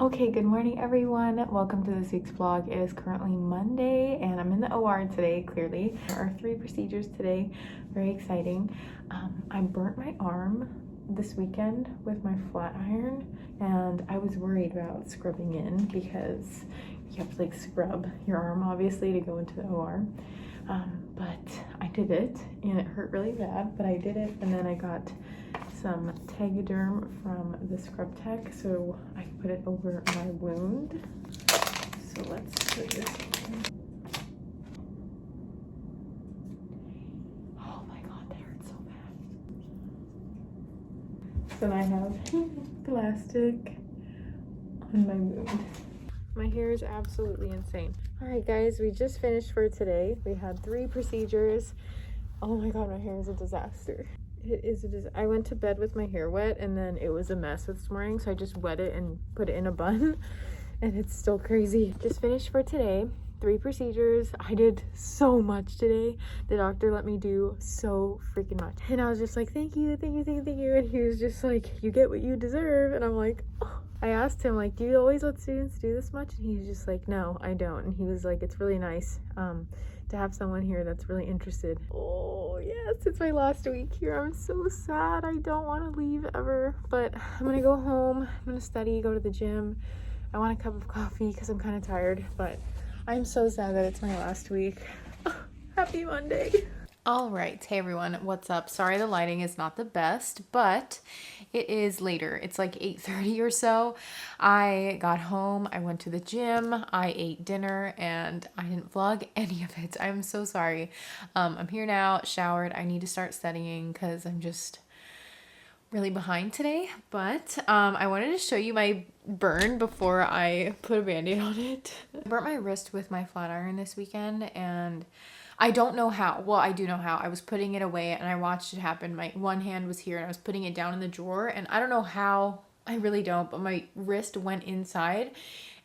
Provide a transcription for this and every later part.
Okay, good morning everyone. Welcome to this week's vlog. It is currently Monday and I'm in the OR today, clearly. There are 3 procedures today, very exciting. I burnt my arm this weekend with my flat iron and I was worried about scrubbing in because you have to like scrub your arm obviously to go into the OR. But I did it and it hurt really bad, but I did it, and then I got some Tegaderm from the scrub tech so I can put it over my wound. So let's put this in. Oh my god, that hurts so bad. So I have plastic on my wound. My hair is absolutely insane. Alright guys, we just finished for today. We had 3 procedures. Oh my god, my hair is a disaster. It is a disaster. I went to bed with my hair wet and then it was a mess this morning, so I just wet it and put it in a bun and it's still crazy. Just finished for today. 3 procedures. I did so much today. The doctor let me do so freaking much. And I was just like, thank you, thank you, thank you, thank you. And he was just like, you get what you deserve. And I'm like, oh. I asked him, like, do you always let students do this much? And he was just like, no, I don't. And he was like, it's really nice to have someone here that's really interested. Oh yes, it's my last week here. I'm so sad. I don't want to leave ever, but I'm gonna go home. I'm gonna study, go to the gym. I want a cup of coffee because I'm kind of tired, but I'm so sad that it's my last week. Happy Monday. All right, hey everyone, what's up? Sorry the lighting is not the best, but it is later. It's like 8:30 or so. I got home, I went to the gym, I ate dinner, and I didn't vlog any of it. I'm so sorry. I'm here now, showered. I need to start studying because I'm just really behind today, but I wanted to show you my burn before I put a band-aid on it. I burnt my wrist with my flat iron this weekend, and I don't know how. Well, I do know how. I was putting it away and I watched it happen. My one hand was here and I was putting it down in the drawer, and I don't know how. I really don't, but my wrist went inside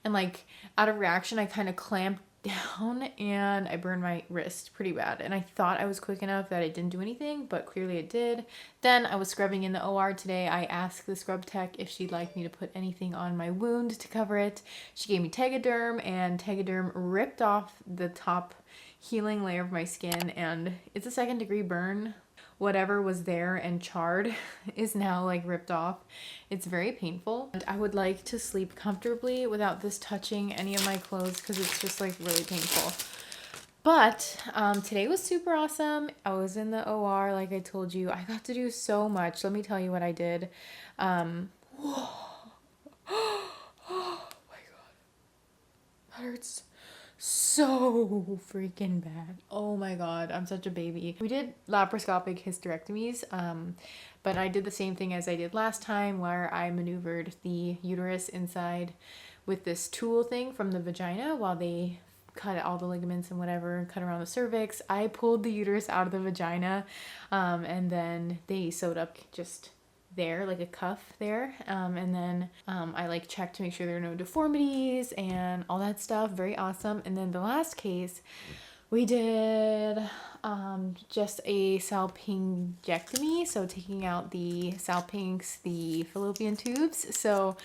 and like out of reaction I kind of clamped down and I burned my wrist pretty bad. And I thought I was quick enough that it didn't do anything, but clearly it did. Then I was scrubbing in the OR today. I asked the scrub tech if she'd like me to put anything on my wound to cover it. She gave me Tegaderm, and Tegaderm ripped off the top healing layer of my skin, and it's a 2nd-degree burn. Whatever was there and charred is now like ripped off. It's very painful, and I would like to sleep comfortably without this touching any of my clothes because it's just like really painful. But today was super awesome. I was in the OR like I told you. I got to do so much. Let me tell you what I did. Oh my god, that hurts so freaking bad. Oh my god, I'm such a baby. We did laparoscopic hysterectomies, but I did the same thing as I did last time, where I maneuvered the uterus inside with this tool thing from the vagina while they cut all the ligaments and whatever, cut around the cervix. I pulled the uterus out of the vagina, and then they sewed up just there, like a cuff there, and then I like checked to make sure there are no deformities and all that stuff. Very awesome. And then the last case we did just a salpingectomy, so taking out the salpinx, the fallopian tubes. So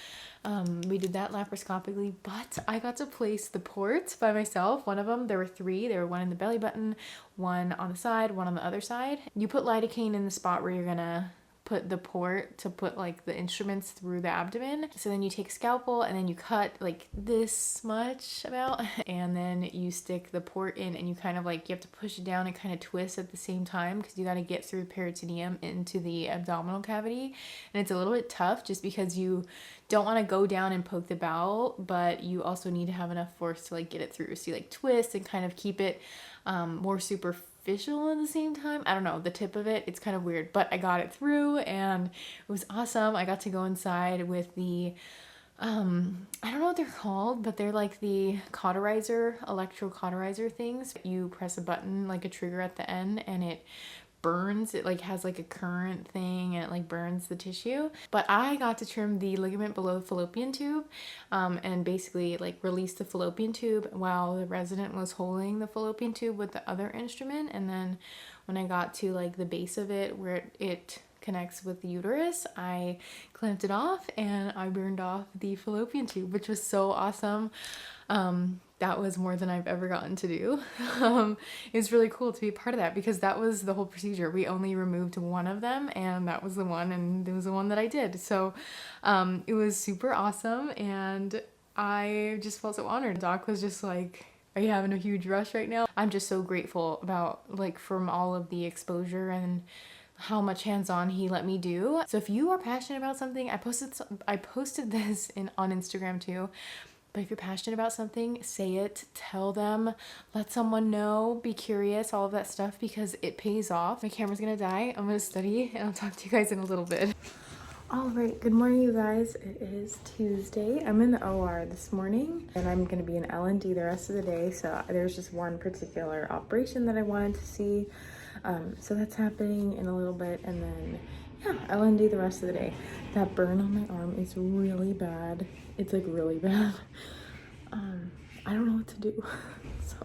we did that laparoscopically, but I got to place the ports by myself. One of them, there were 3. There were one in the belly button, one on the side, one on the other side. You put lidocaine in the spot where you're gonna put the port to put like the instruments through the abdomen. So then you take a scalpel and then you cut like this much about, and then you stick the port in, and you kind of like, you have to push it down and kind of twist at the same time because you got to get through the peritoneum into the abdominal cavity. And it's a little bit tough just because you don't want to go down and poke the bowel, but you also need to have enough force to like get it through. So you like twist and kind of keep it more superficial at the same time. I don't know, the tip of it, it's kind of weird, but I got it through and it was awesome. I got to go inside with the I don't know what they're called, but they're like the cauterizer, electrocauterizer things. You press a button, like a trigger at the end, and it burns. It like has like a current thing and it like burns the tissue. But I got to trim the ligament below the fallopian tube and basically like release the fallopian tube while the resident was holding the fallopian tube with the other instrument. And then when I got to like the base of it where it connects with the uterus, I clamped it off and I burned off the fallopian tube, which was so awesome. That was more than I've ever gotten to do. It was really cool to be part of that because that was the whole procedure. We only removed one of them and that was the one, and it was the one that I did. So it was super awesome and I just felt so honored. Doc was just like, are you having a huge rush right now? I'm just so grateful about like from all of the exposure and how much hands-on he let me do. So if you are passionate about something, I posted this on Instagram too. But if you're passionate about something, say it, tell them, let someone know, be curious, all of that stuff, because it pays off. My camera's gonna die. I'm gonna study and I'll talk to you guys in a little bit. All right, good morning, you guys. It is Tuesday. I'm in the OR this morning and I'm gonna be in L&D the rest of the day. So there's just one particular operation that I wanted to see. So that's happening in a little bit, and then yeah, L&D the rest of the day. That burn on my arm is really bad. It's like really bad. I don't know what to do. So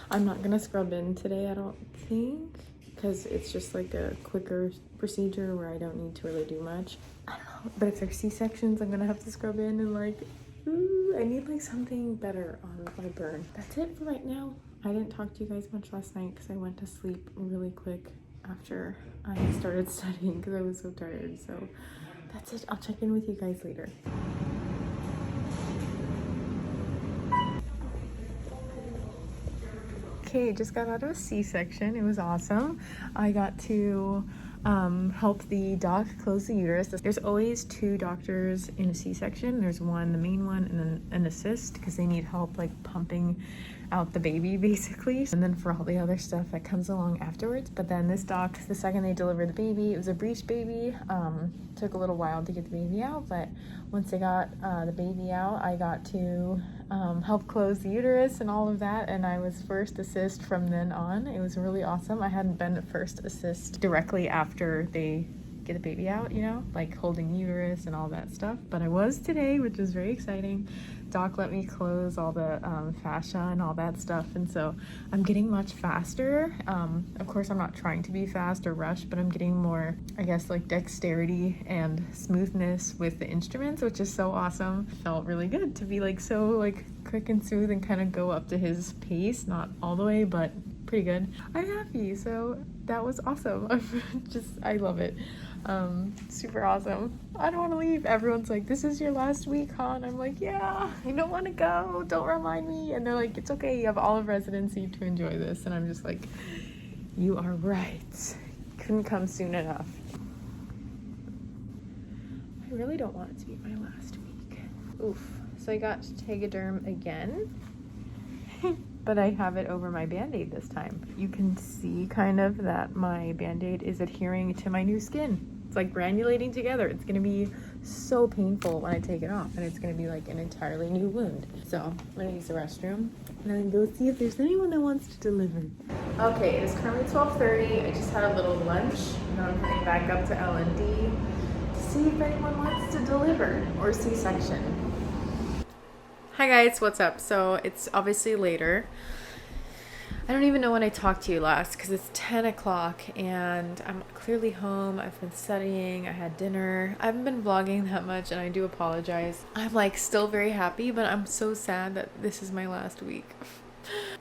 I'm not gonna scrub in today, I don't think, because it's just like a quicker procedure where I don't need to really do much. I don't know, but if there's C-sections, I'm gonna have to scrub in and like, I need like something better on my burn. That's it for right now. I didn't talk to you guys much last night because I went to sleep really quick after I started studying because I was so tired. So that's it. I'll check in with you guys later. Okay, just got out of a C-section. It was awesome. I got to help the doc close the uterus. There's always two doctors in a C-section. There's one, the main one, and then an assist because they need help like pumping out the baby basically, and then for all the other stuff that comes along afterwards. But then this doc, the second they delivered the baby, it was a breech baby. Took a little while to get the baby out, but once they got the baby out, I got to help close the uterus and all of that, and I was first assist from then on. It was really awesome. I hadn't been first assist directly after they get the baby out, you know, like holding the uterus and all that stuff, but I was today, which was very exciting. Doc let me close all the fascia and all that stuff, and so I'm getting much faster. Of course, I'm not trying to be fast or rush, but I'm getting more, I guess, like dexterity and smoothness with the instruments, which is so awesome. Felt really good to be like so like quick and smooth and kind of go up to his pace, not all the way, but pretty good. I'm happy, so that was awesome. I love it. Super awesome. I don't want to leave. Everyone's like, this is your last week, huh? And I'm like, yeah, I don't want to go. Don't remind me. And they're like, it's okay. You have all of residency to enjoy this. And I'm just like, you are right. Couldn't come soon enough. I really don't want it to be my last week. Oof. So I got Tegaderm again. But I have it over my Band-Aid this time. You can see kind of that my Band-Aid is adhering to my new skin. It's like granulating together. It's gonna be so painful when I take it off, and it's gonna be like an entirely new wound. So I'm gonna use the restroom and then go see if there's anyone that wants to deliver. Okay, it is currently 12:30. I just had a little lunch, and now I'm heading back up to L&D to see if anyone wants to deliver or C-section. Hi guys, what's up? So it's obviously later. I don't even know when I talked to you last because it's 10 o'clock and I'm clearly home. I've been studying, I had dinner. I haven't been vlogging that much and I do apologize. I'm like still very happy, but I'm so sad that this is my last week.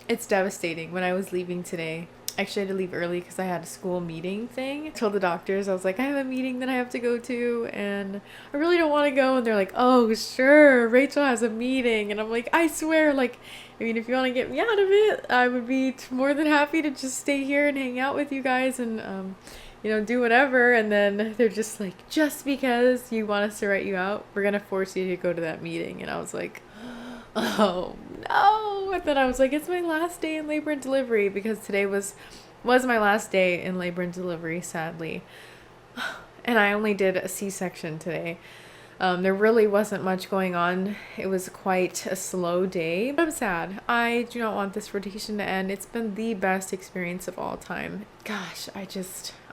It's devastating. When I was leaving today, actually I had to leave early because I had a school meeting thing. I told the doctors, I was like, I have a meeting that I have to go to and I really don't want to go. And they're like, oh, sure, Rachel has a meeting. And I'm like, I swear, like, I mean, if you want to get me out of it, I would be more than happy to just stay here and hang out with you guys and, you know, do whatever. And then they're just like, just because you want us to write you out, we're going to force you to go to that meeting. And I was like, oh no. And then I was like, it's my last day in labor and delivery because today was my last day in labor and delivery, sadly. And I only did a C-section today. There really wasn't much going on. It was quite a slow day. But I'm sad. I do not want this rotation to end. It's been the best experience of all time. Gosh,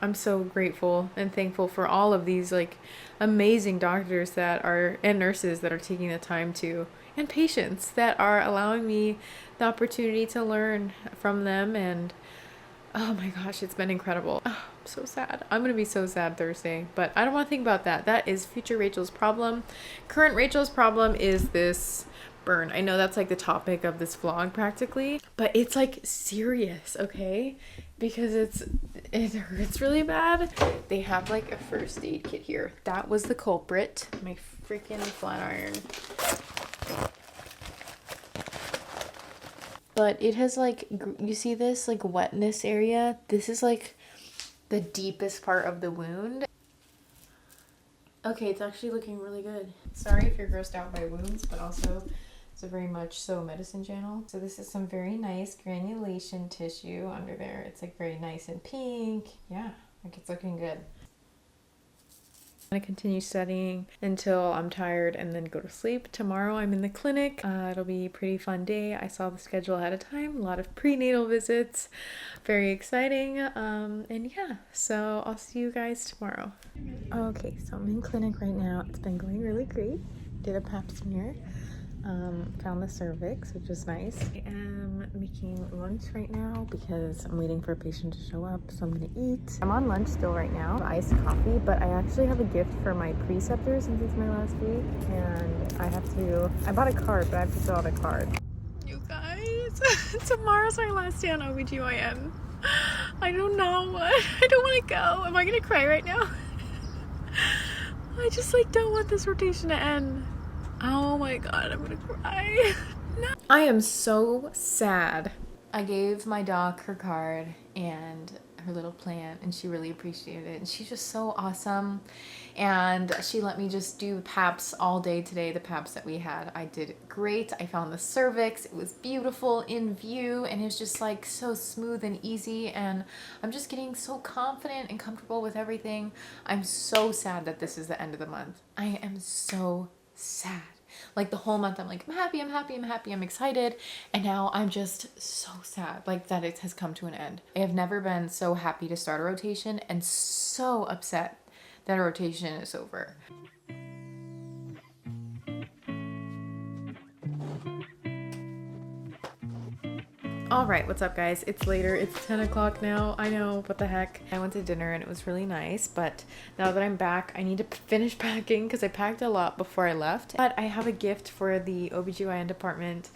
I'm so grateful and thankful for all of these like amazing doctors that are and nurses that are taking the time to, and patients that are allowing me the opportunity to learn from them and Oh my gosh, it's been incredible. Oh, I'm so sad. I'm gonna be so sad Thursday, but I don't want to think about that. That is future Rachel's problem. Current Rachel's problem is this burn. I know that's like the topic of this vlog practically, but it's like serious, okay? Because it hurts really bad. They have like a first aid kit here. That was the culprit. My freaking flat iron. But it has like, you see this like wetness area? This is like the deepest part of the wound. Okay, it's actually looking really good. Sorry if you're grossed out by wounds, but also it's a very much so medicine channel. So this is some very nice granulation tissue under there. It's like very nice and pink. Yeah, like it's looking good. I'm gonna continue studying until I'm tired and then go to sleep. Tomorrow I'm in the clinic. It'll be a pretty fun day. I saw the schedule ahead of time. A lot of prenatal visits. Very exciting. And yeah, so I'll see you guys tomorrow. Okay, so I'm in clinic right now. It's been going really great. Did a pap smear. Found the cervix, which is nice. I am making lunch right now because I'm waiting for a patient to show up, so I'm gonna eat. I'm on lunch still right now, iced coffee, but I actually have a gift for my preceptor since it's my last week, and I bought a card, but I have to fill out a card. You guys, tomorrow's my last day on OBGYN. I don't know. I don't want to go. Am I gonna cry right now? I just like don't want this rotation to end. Oh my god, I'm gonna cry. No. I am so sad. I gave my doc her card and her little plant, and she really appreciated it. And she's just so awesome. And she let me just do PAPs all day today, the PAPs that we had. I did great. I found the cervix. It was beautiful in view, and it was just like so smooth and easy. And I'm just getting so confident and comfortable with everything. I'm so sad that this is the end of the month. I am so sad. Like the whole month I'm like, I'm happy, I'm happy, I'm happy, I'm excited, and now I'm just so sad like that it has come to an end. I have never been so happy to start a rotation and so upset that a rotation is over. All right, what's up guys? It's later, it's 10 o'clock now. I know, what the heck. I went to dinner and it was really nice, but now that I'm back, I need to finish packing because I packed a lot before I left. But I have a gift for the OBGYN department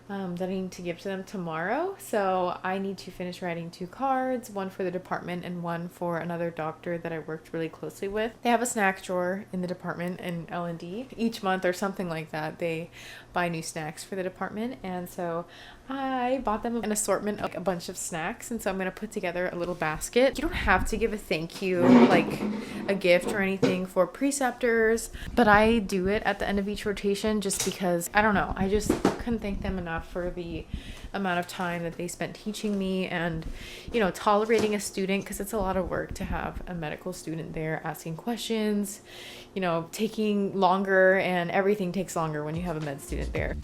that I need to give to them tomorrow. So I need to finish writing 2 cards, one for the department and one for another doctor that I worked really closely with. They have a snack drawer in the department in L&D. Each month or something like that, they buy new snacks for the department, and so I bought them an assortment of like a bunch of snacks, and so I'm gonna put together a little basket. You don't have to give a thank you, like a gift or anything for preceptors, but I do it at the end of each rotation just because, I don't know, I just couldn't thank them enough for the amount of time that they spent teaching me and, you know, tolerating a student, because it's a lot of work to have a medical student there asking questions, you know, taking longer, and everything takes longer when you have a med student there.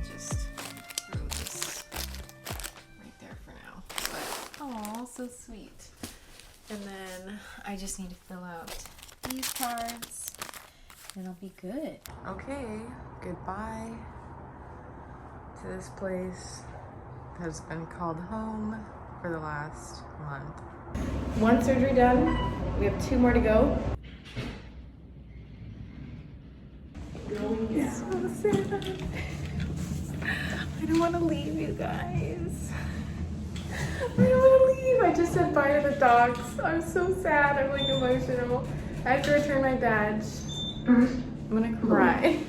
Just throw this right there for now. But, aw, so sweet. And then I just need to fill out these cards and it'll be good. Okay, goodbye to this place that has been called home for the last month. 1 surgery done. We have 2 more to go. So sad. I don't want to leave, you guys. I don't want to leave. I just said bye to the dogs. I'm so sad. I'm like emotional. I have to return my badge. I'm gonna cry.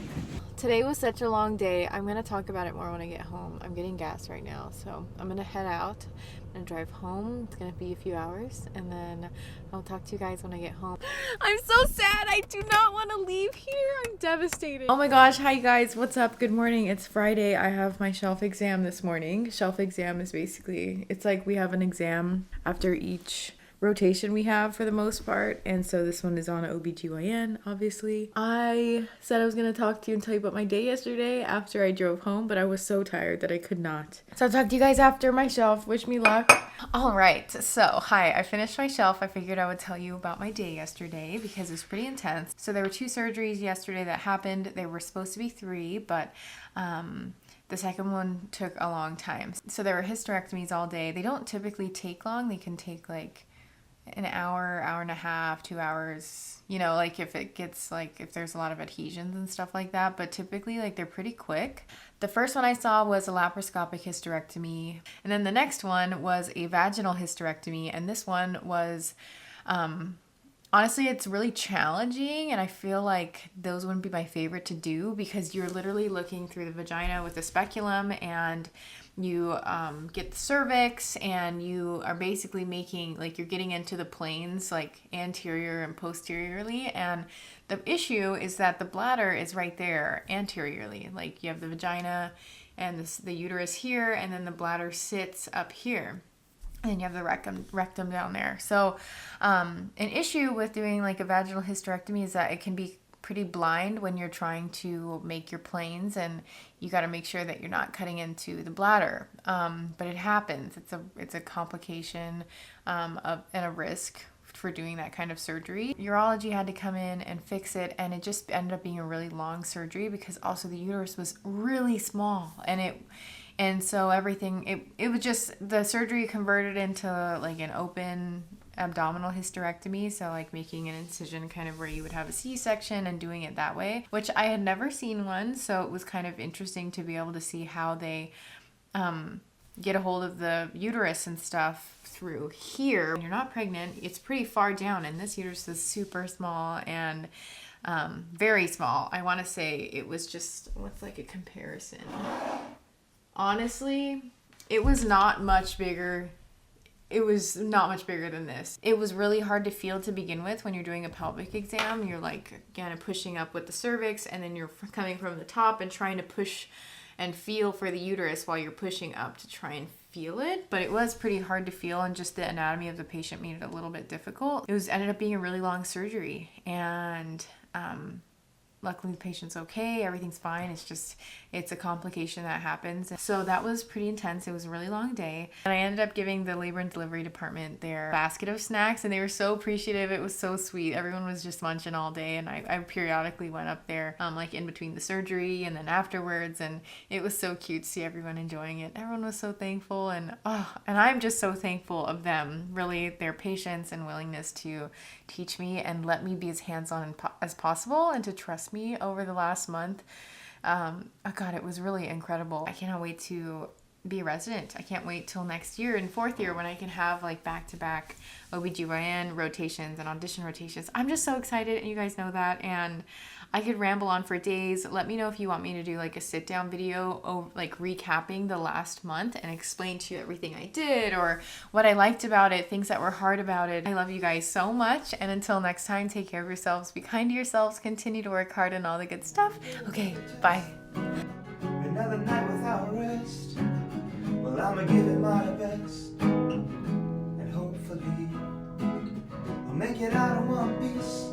Today was such a long day. I'm gonna talk about it more when I get home. I'm getting gas right now, so I'm gonna head out. I'm gonna drive home. It's gonna be a few hours, and then I'll talk to you guys when I get home. I'm so sad. I do not want to leave here. I'm devastated. Oh my gosh. Hi guys. What's up? Good morning. It's Friday. I have my shelf exam this morning. Shelf exam is basically, it's like we have an exam after each rotation we have for the most part, and so this one is on OBGYN, obviously. I said I was gonna talk to you and tell you about my day yesterday after I drove home, but I was so tired that I could not. So I'll talk to you guys after my shelf. Wish me luck. All right, so hi, I finished my shelf. I figured I would tell you about my day yesterday because it was pretty intense. So there were 2 surgeries yesterday that happened. They were supposed to be 3, but the second one took a long time. So there were hysterectomies all day. They don't typically take long. They can take like an hour, hour and a half, 2 hours, you know, like if it gets like, if there's a lot of adhesions and stuff like that, but typically like they're pretty quick. The first one I saw was a laparoscopic hysterectomy, and then the next one was a vaginal hysterectomy, and this one was, honestly, it's really challenging, and I feel like those wouldn't be my favorite to do because you're literally looking through the vagina with a speculum, and you get the cervix, and you are basically making, like, you're getting into the planes, like, anterior and posteriorly, and the issue is that the bladder is right there anteriorly. Like, you have the vagina and the uterus here, and then the bladder sits up here. And you have the rectum down there. So an issue with doing like a vaginal hysterectomy is that it can be pretty blind when you're trying to make your planes, and you got to make sure that you're not cutting into the bladder. But it happens. It's a complication and a risk for doing that kind of surgery. Urology had to come in and fix it, and it just ended up being a really long surgery because also the uterus was really small, and so everything, it was just, the surgery converted into like an open abdominal hysterectomy. So like making an incision kind of where you would have a C-section and doing it that way, which I had never seen one. So it was kind of interesting to be able to see how they get a hold of the uterus and stuff through here. When you're not pregnant, it's pretty far down, and this uterus is super small and very small. I want to say it was just, what's like a comparison? Honestly, it was not much bigger. It was not much bigger than this. It was really hard to feel to begin with when you're doing a pelvic exam. You're like kind of pushing up with the cervix, and then you're coming from the top and trying to push and feel for the uterus while you're pushing up to try and feel it. But it was pretty hard to feel, and just the anatomy of the patient made it a little bit difficult. It ended up being a really long surgery, and luckily the patient's okay, everything's fine. It's a complication that happens. So that was pretty intense. It was a really long day. And I ended up giving the labor and delivery department their basket of snacks, and they were so appreciative. It was so sweet. Everyone was just munching all day, and I periodically went up there like in between the surgery and then afterwards, and it was so cute to see everyone enjoying it. Everyone was so thankful, and I'm just so thankful of them, really, their patience and willingness to teach me and let me be as hands-on as possible, and to trust me over the last month. Oh God, it was really incredible. I cannot wait to be a resident. I can't wait till next year in 4th year when I can have like back-to-back OBGYN rotations and audition rotations. I'm just so excited, and you guys know that, and I could ramble on for days. Let me know if you want me to do like a sit-down video like recapping the last month and explain to you everything I did or what I liked about it, things that were hard about it. I love you guys so much, and until next time, take care of yourselves, be kind to yourselves, continue to work hard, and all the good stuff. Okay, bye. Another night without rest. Well, I'ma give it my best, and hopefully I'll make it out in one piece.